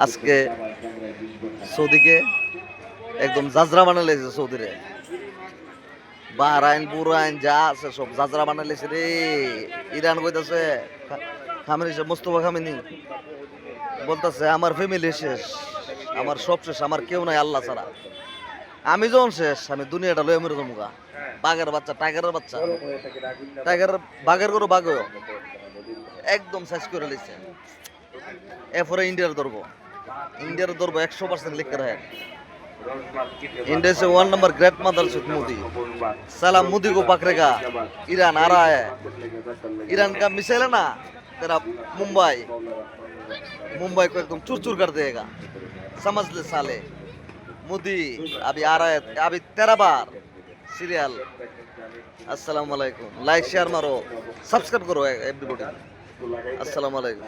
আজকে সৌদিকে একদম জাজরা বানাইছে সৌদিরে। বাহরাইন বুরাইন যা আছে সব জাজরা বানাইছে রে। ইরান কইতাছে খামেনি মোস্তফা খামেনি বলতাছে আমার ফ্যামিলি শেষ, আমার সব শেষ, আমার কেউ নাই আল্লাহ ছাড়া। আমি যখন শেষ, আমি দুনিয়াটা লয়ে মরে যাবো। বাঘের বাচ্চা, টাইগারের বাচ্চা, টাইগারের বাঘের গরু বাঘ একদম শেষ করে লিখছে। এরপরে ইন্ডিয়ার ধরবো 100% লিখে রাখেন। इंडिया से 1 नंबर ग्रेट मदरशप मोदी। सलाम मोदी को पकड़ेगा ईरान आ रहा है। ईरान का मिसाइल है ना तेरा मुंबई को एकदम चूर चूर कर देगा, समझ ले साले। मोदी अभी आ रहा है, अभी 13 बार सीरियल। अस्सलाम वालेकुम, लाइक शेयर मारो, सब्सक्राइब करो एवरीबॉडी। अस्सलाम वालेकुम।